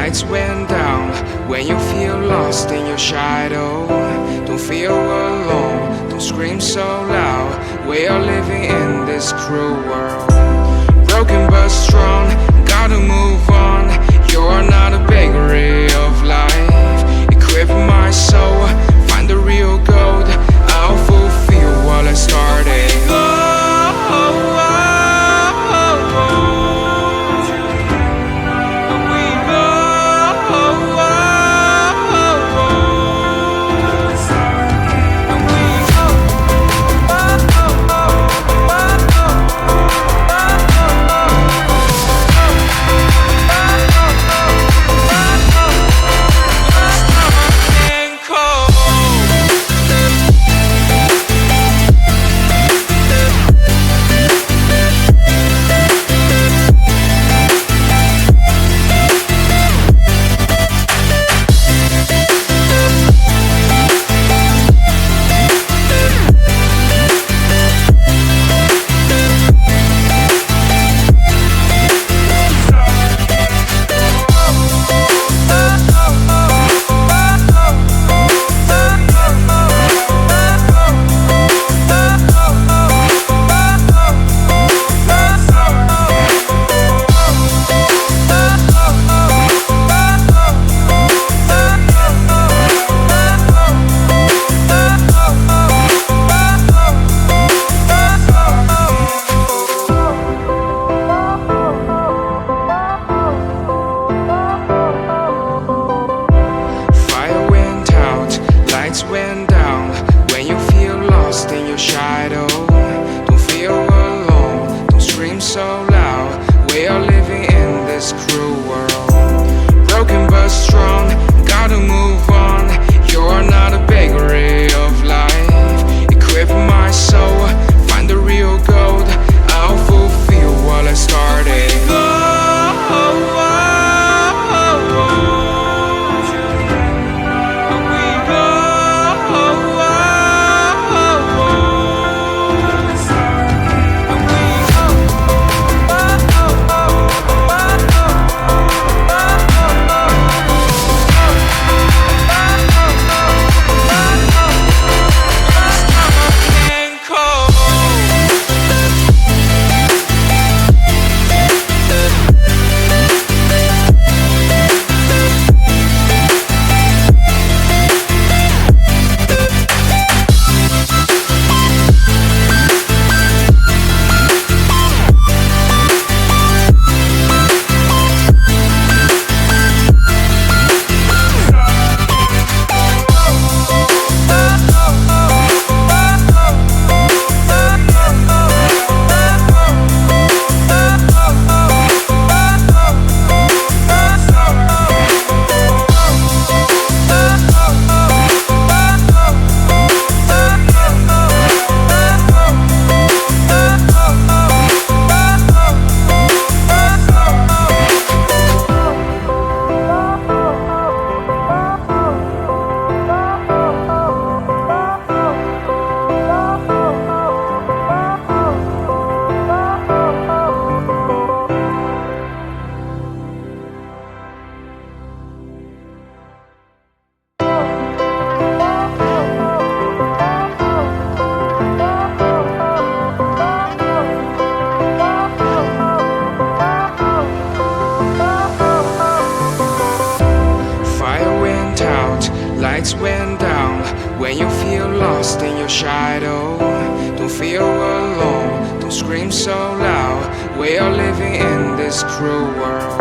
lights went down. When you feel lost in your shadow, don't feel alone, don't scream so loud. We are living in this cruel world, broken but strong, gotta move on. You're not a bakery of life, equip my soul, find the real gold. I'll fulfill what I started. Went down. When you feel lost in your shadow, don't feel alone, don't scream so loud. We are living in this cruel world, broken but strong, gotta move on. You're not a bakery of life, equip my soul, find the real gold. I'll fulfill what I started. Lights went down. When you feel lost in your shadow, don't feel alone, don't scream so loud. We are living in this cruel world.